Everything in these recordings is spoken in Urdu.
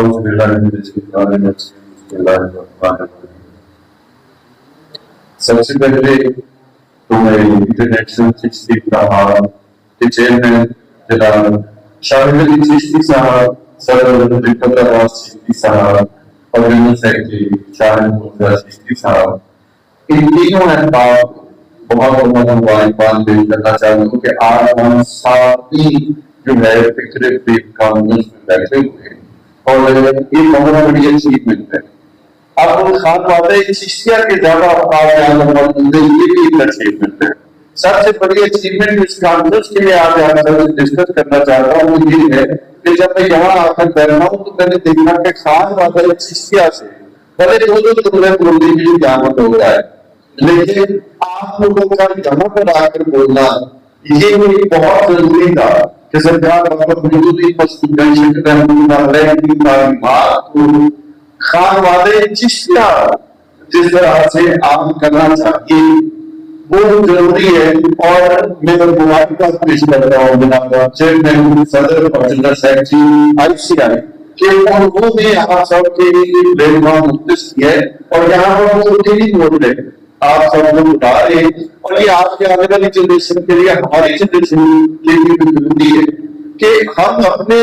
أعوذ بالله من الشيطان الرجيم بسم الله الرحمن الرحيم. سب سے پہلے تو میں انٹرنیشنل چشتی صاحب کے چیئرمین جناب شاہد علی چشتی صاحب، صدر رفعت عباس چشتی صاحب اور جنرل سیکرٹری شاہد مرتضیٰ چشتی صاحب، ان تینوں احباب بہت بہت مبارکباد پیش کرنا چاہتا ہوں کہ آج ہم ساتھی جو ہے فکر بریک کانفرنس میں بیٹھے ہوئے ہیں اور یہ بہت بڑی اچیومنٹ ہے. اب خان وعدہ چشتیہ کے زیادہ اوقات یہ بھی ایک اچیومنٹ ہے. سب سے بڑی اچیومنٹ اس کانفرنس کے لیے آج آپ سے ڈسکس کرنا چاہتا ہوں وہ یہ ہے کہ جب میں یہاں آ کر بیٹھا ہوں تو میں نے دیکھا کہ خان وعدہ چشتیہ سے بڑے دو جملے بولنے کی قیامت ہو رہا ہے، لیکن آپ لوگوں کا یہاں پر آ کر بولنا یہ بہت ضروری تھا کہ سرکار بابا فرید مسعود گنج شیخ رحمۃ اللہ علیہ کی تعلیمات کو خان وعدہ چشتیہ جس طرح سے عام کرنا چاہیے وہ ضروری ہے. اور میں مبارکباد پیش کرتا ہوں جناب چیئرمین صدر اور جنرل سیکرٹری آئی سی آئی کہ انہوں نے آپ سب کے لیے پلیٹفارم مختص کیا ہے اور یہاں پر وہ نہیں بول رہے، آپ سب لوگ اٹھا رہے ہیں اور یہ آپ کے آنے والی جنریشن کے لیے ہماری جنریشن کے لیے بھی ضروری ہے کہ ہم اپنے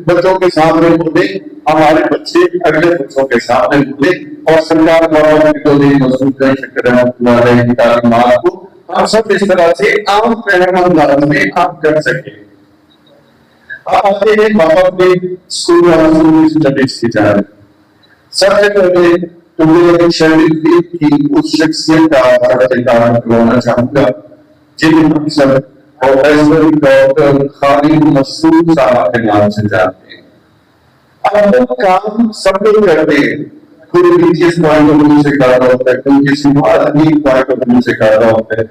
بچوں کے سامنے بولیں، ہمارے بچے اگلے بچوں کے سامنے بولیں اور سرکار بابا فرید مسعود گنج شیخ رحمۃ اللہ علیہ کی تعلیمات کو ہم سب اس طرح سے عام فہم انداز میں عام کر سکیں. آپ آتے ہیں بابا فرید اسکول آف اسٹڈیز کی جانب. سب سے پہلے تو میں شریف کی اس شخصیت کا خطاب کروانا چاہوں گا جنہیں ہم سب پروفیسر ڈاکٹر خالد مسعود صاحب کے نام سے جانتے ہیں. اب وہ کام سب لوگ کرتے ہیں، کوئی ریلیجیس پوائنٹ آف ویو سے کر رہا ہوتا ہے، کوئی کسی مذہبی پوائنٹ آف ویو سے کر رہا ہوتا ہے،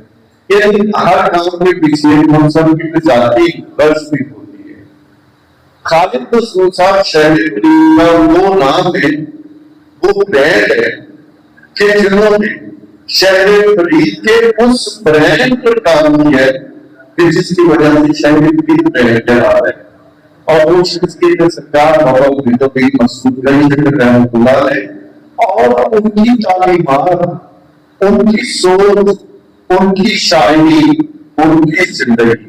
یعنی ہر کام کے پیچھے ہم سب کی ذاتی غرض بھی ہوتی ہے. خالد مسعود صاحب شہر فرید کا وہ نام ہے، وہ برانڈ ہے کہ جنہوں نے شہر فرید کے اس برانڈ پر کام کیا ہے کہ جس کی وجہ سے شہر فرید برانڈ چلا ہے. اور وہ شخص کی سرکار بابا فرید مسعود گنج شیخ رحمۃ اللہ علیہ اور ان کی تعلیمات، ان کی سوچ، ان کی شاعری، ان کی زندگی.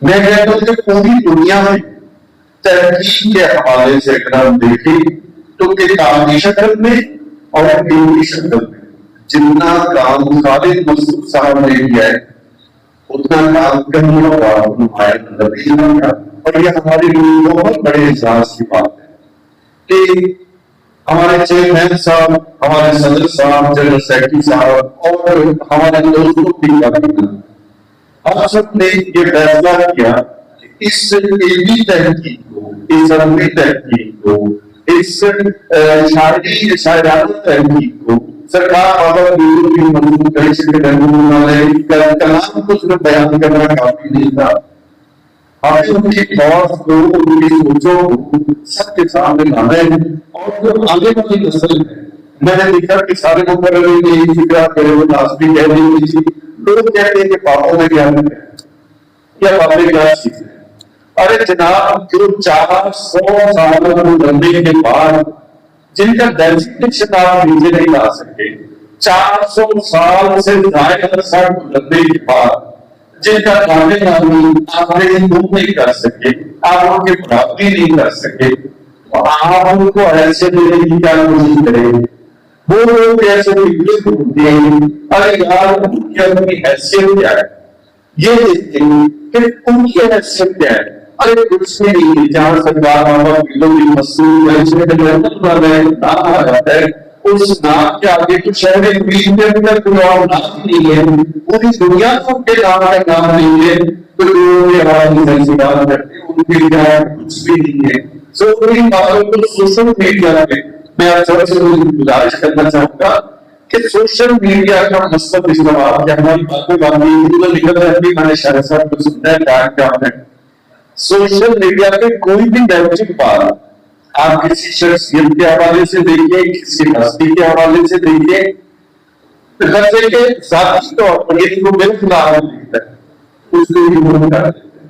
میں کہتا ہوں کہ پوری دنیا میں تحقیق کے حوالے سے اگر ہم دیکھیں تو کتابی شکل میں اور علمی شکل میں جتنا کام خالد مسعود صاحب نے کیا ہے اتنا کام کرنے والا نمایاں نبی کا. اور یہ ہمارے لیے بہت بڑے اعزاز کی بات ہے کہ ہمارے چیئرمین صاحب، ہمارے صدر صاحب، جنرل سیکرٹری صاحب اور ہمارے دوستوں کی آپ سب نے یہ فیصلہ کیا کہ اس علمی تحقیق کو، اس عملی تحقیق کو، اس شاعرانہ تحقیق کو سرکار بابا فرید مسعود گنج شیخ رحمۃ اللہ علیہ کا کلام کو صرف بیان کرنا کافی نہیں تھا، ہمیں ان کی تھاٹس کو، ان کی سوچوں کو سب کے سامنے لانا ہے. اور جو آگے والی نسل ہے، میں نے دیکھا کہ سارے مقررے نے یہی فکر کرے وہ ناسبی کہہ رہی تھی، لوگ کہتے ہیں کہ پاپوں میں کیا ہے یا پاپے کیا چیز ہے. ارے جناب، جو 400 سال لمبے کے بعد جن کا ڈیزگنیشن آپ نیچے نہیں لا سکتے، 400 سال سے زائد عرصہ لمبے کے بعد جن کا کامل نامی آپ نے نہیں کر سکے، آپ ان کی برابری نہیں کر سکے، آپ ان کو ایسے دینے کی کیا کوشش کریں. وہ لوگ ایسے فکر ہوتے ہیں، ارے یار ان کی اپنی حیثیت کیا ہے، یہ دیکھتے ہیں کہ ان کی حیثیت کیا ہے. ارے کچھ نہیں، جہاں سرکار بابا فرید مسعود گنج شیخ رحمۃ اللہ علیہ نام آ جاتا ہے، اس نام کے آگے تو شہر فرید کے اندر کوئی اور نام نہیں ہے، پوری دنیا کو کے نام کا نام نہیں ہے، تو لوگ یہ ہماری سے بات کرتے ہیں ان کے لیے کچھ بھی نہیں ہے. سو ان باتوں کو سوشل میڈیا پہ میں آپ سب سے گزارش کرنا چاہوں گا کہ سوشل میڈیا کا مثبت استعمال کیا ہماری باتیں باقی نکل رہتی. میں نے شاہ صاحب کو سننا ہے کیا ہے سوشل میڈیا پہ کوئی بھی نیگیٹو بات آپ کسی شخصیت کے حوالے سے دیکھیے، کسی ہستی کے حوالے سے دیکھیے، غرضے کے ذاتی طور پر یہ کو بالکل لکھتا ہے اس کو بھی کر دیتے ہیں.